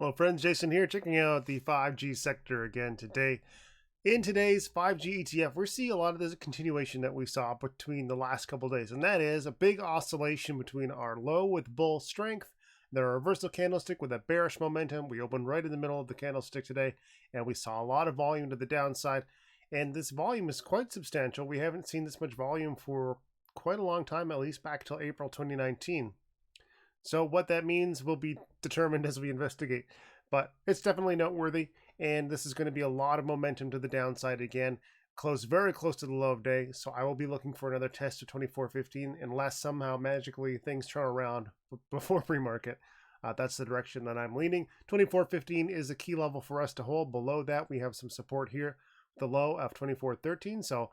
Well, friends, Jason here, checking out the 5G sector again today. In today's 5G ETF, we're seeing a lot of this continuation that we saw between the last couple of days, and that is a big oscillation between our low with bull strength, the reversal candlestick with a bearish momentum. We opened right in the middle of the candlestick today, and we saw a lot of volume to the downside, and this volume is quite substantial. We haven't seen this much volume for quite a long time, at least back till April 2019. So what that means will be determined as we investigate. But it's definitely noteworthy, and this is going to be a lot of momentum to the downside again. Close very close to the low of day, so I will be looking for another test of 24.15 unless somehow magically things turn around before pre-market. That's the direction that I'm leaning. 24.15 is a key level for us to hold. Below that, we have some support here, the low of 24.13. So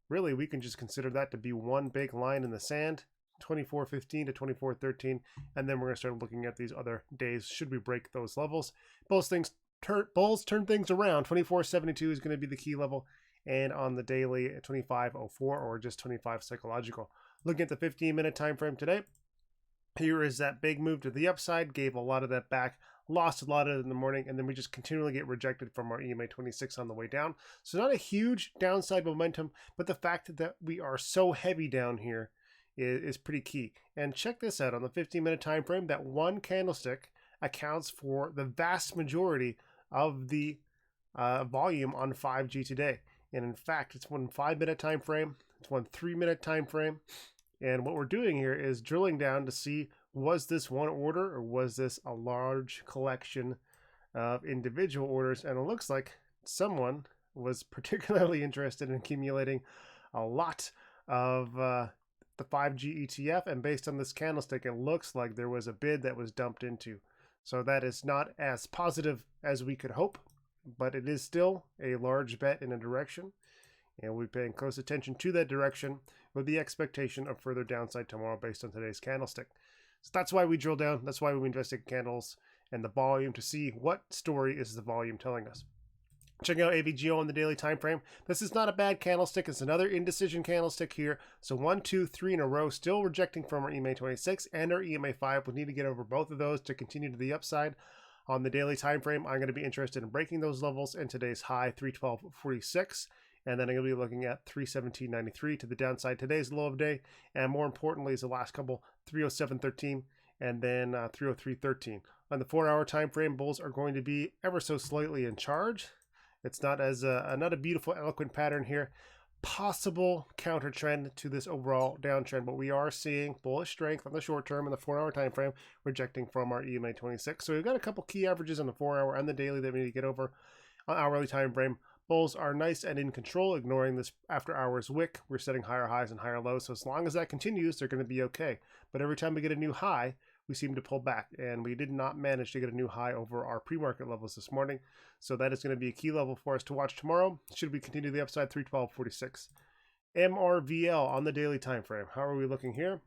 really, we can just consider that to be one big line in the sand. 24.15 to 24.13, and then we're going to start looking at these other days should we break those levels. Bulls turn things around. 24.72 is going to be the key level, and on the daily 25.04 or just 25 psychological. Looking at the 15-minute time frame today, here is that big move to the upside, gave a lot of that back, lost a lot of it in the morning, and then we just continually get rejected from our EMA 26 on the way down. So not a huge downside momentum, but the fact that we are so heavy down here is pretty key. And check this out, on the 15-minute time frame, that one candlestick accounts for the vast majority of the volume on 5G today. And in fact, it's one 5-minute time frame, it's one 3-minute time frame. And what we're doing here is drilling down to see, was this one order or was this a large collection of individual orders? And it looks like someone was particularly interested in accumulating a lot of the 5G ETF, and based on this candlestick, it looks like there was a bid that was dumped into. So that is not as positive as we could hope, but it is still a large bet in a direction, and we're paying close attention to that direction with the expectation of further downside tomorrow based on today's candlestick. So that's why we drill down. That's why we investigate candles and the volume to see what story is the volume telling us. Checking out AVGO on the daily time frame. This is not a bad candlestick. It's another indecision candlestick here. So 1, 2, 3 in a row, still rejecting from our EMA 26 and our EMA 5. We need to get over both of those to continue to the upside. On the daily time frame, I'm going to be interested in breaking those levels and today's high 312.46. And then I'm going to be looking at 317.93 to the downside. Today's low of day, and more importantly is the last couple, 307.13 and then 303.13. On the 4-hour time frame, bulls are going to be ever so slightly in charge. It's not a beautiful, eloquent pattern here. Possible counter trend to this overall downtrend, but we are seeing bullish strength on the short term in the 4-hour time frame, rejecting from our EMA 26. So we've got a couple key averages on the 4-hour and the daily that we need to get over. On hourly time frame, bulls are nice and in control, ignoring this after hours wick. We're setting higher highs and higher lows, so as long as that continues, they're going to be okay. But every time we get a new high, we seem to pull back, and we did not manage to get a new high over our pre-market levels this morning. So that is going to be a key level for us to watch tomorrow. Should we continue the upside, 312.46. MRVL on the daily time frame. How are we looking here?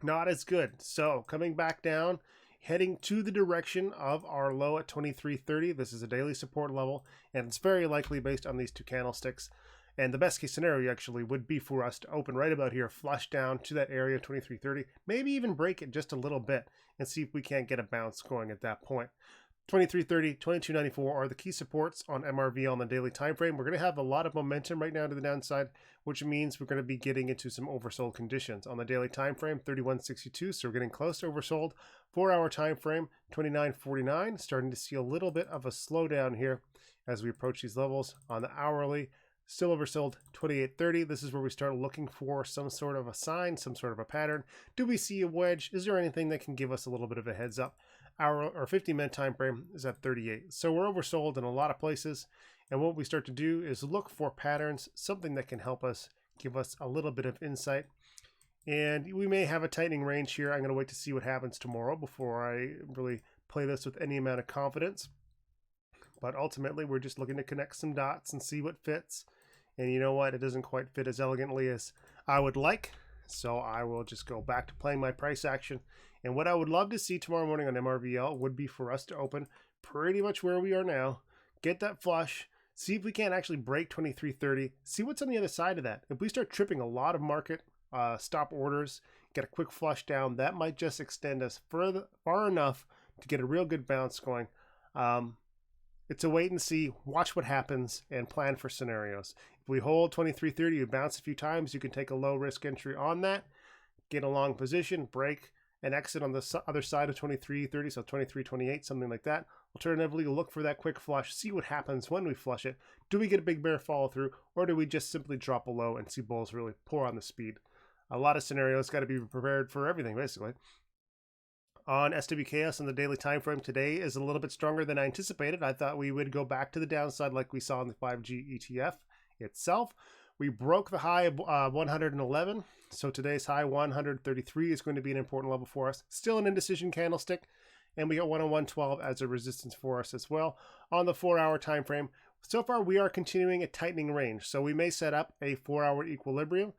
Not as good. So coming back down, heading to the direction of our low at 23.30. This is a daily support level, and it's very likely based on these two candlesticks. And the best case scenario actually would be for us to open right about here, flush down to that area of 23.30, maybe even break it just a little bit and see if we can't get a bounce going at that point. 23.30, 22.94 are the key supports on MRVL on the daily time frame. We're going to have a lot of momentum right now to the downside, which means we're going to be getting into some oversold conditions. On the daily time frame, 31.62, so we're getting close to oversold. 4-hour time frame, 29.49, starting to see a little bit of a slowdown here as we approach these levels. On the hourly, still oversold, 28.30. This is where we start looking for some sort of a sign, some sort of a pattern. Do we see a wedge? Is there anything that can give us a little bit of a heads up? Our 50-minute time frame is at 38. So we're oversold in a lot of places. And what we start to do is look for patterns, something that can help us, give us a little bit of insight. And we may have a tightening range here. I'm going to wait to see what happens tomorrow before I really play this with any amount of confidence. But ultimately, we're just looking to connect some dots and see what fits. And you know what? It doesn't quite fit as elegantly as I would like. So I will just go back to playing my price action. And what I would love to see tomorrow morning on MRVL would be for us to open pretty much where we are now, get that flush, see if we can't actually break 23.30, see what's on the other side of that. If we start tripping a lot of market stop orders, get a quick flush down, that might just extend us far enough to get a real good bounce going. It's a wait and see, watch what happens, and plan for scenarios. If we hold 23.30, you bounce a few times, you can take a low risk entry on that, get a long position, break, and exit on the other side of 23.30, so 23.28, something like that. Alternatively, look for that quick flush, see what happens when we flush it. Do we get a big bear follow through, or do we just simply drop below and see bulls really pour on the speed? A lot of scenarios, got to be prepared for everything, basically. On SWKS on the daily time frame today is a little bit stronger than I anticipated. I thought we would go back to the downside like we saw in the 5G ETF itself. We broke the high of 111, so today's high 133 is going to be an important level for us. Still an indecision candlestick, and we got 101.12 as a resistance for us as well. On the 4-hour time frame, so far we are continuing a tightening range, so we may set up a 4-hour equilibrium,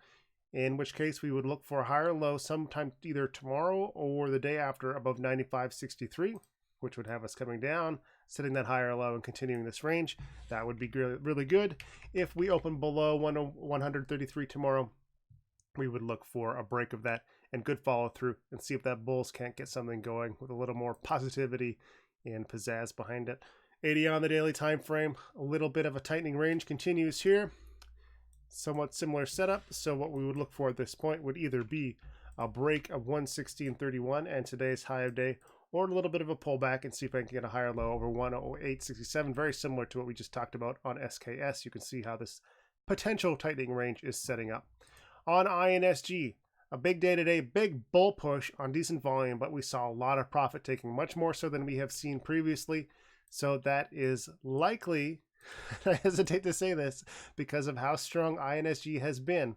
in which case we would look for a higher low sometime either tomorrow or the day after above 95.63, which would have us coming down, setting that higher low and continuing this range. That would be really good. If we open below 133 tomorrow, we would look for a break of that and good follow through and see if that bulls can't get something going with a little more positivity and pizzazz behind it. 80 on the daily time frame, a little bit of a tightening range continues here. Somewhat similar setup, so what we would look for at this point would either be a break of 116.31 and today's high of day, or a little bit of a pullback and see if I can get a higher low over 108.67, very similar to what we just talked about on SKS. You can see how this potential tightening range is setting up. On INSG, a big day today, big bull push on decent volume, but we saw a lot of profit taking, much more so than we have seen previously, so that is likely, I hesitate to say this because of how strong INSG has been,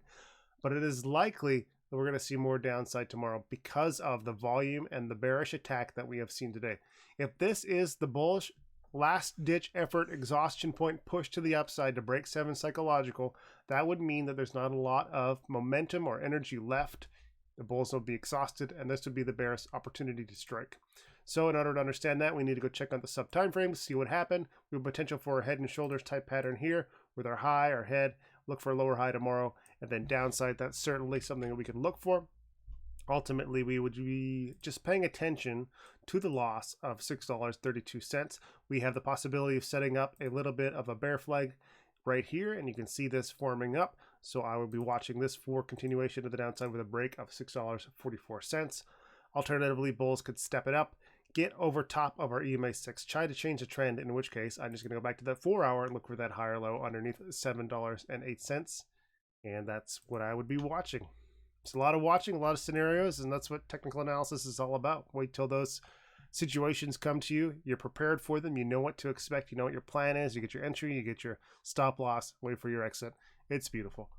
but it is likely that we're going to see more downside tomorrow because of the volume and the bearish attack that we have seen today. If this is the bullish last-ditch effort exhaustion point push to the upside to break 7 psychological, that would mean that there's not a lot of momentum or energy left. The bulls will be exhausted, and this would be the bearish opportunity to strike. So in order to understand that, we need to go check on the sub time frame, see what happened. We have potential for a head and shoulders type pattern here with our high, our head, look for a lower high tomorrow, and then downside. That's certainly something that we can look for. Ultimately, we would be just paying attention to the loss of $6.32. We have the possibility of setting up a little bit of a bear flag right here, and you can see this forming up. So I will be watching this for continuation of the downside with a break of $6.44. Alternatively, bulls could step it up, get over top of our EMA 6, try to change the trend, in which case I'm just going to go back to that 4-hour and look for that higher low underneath $7.08. And that's what I would be watching. It's a lot of watching, a lot of scenarios, and that's what technical analysis is all about. Wait till those situations come to you. You're prepared for them. You know what to expect. You know what your plan is. You get your entry, you get your stop loss, wait for your exit. It's beautiful.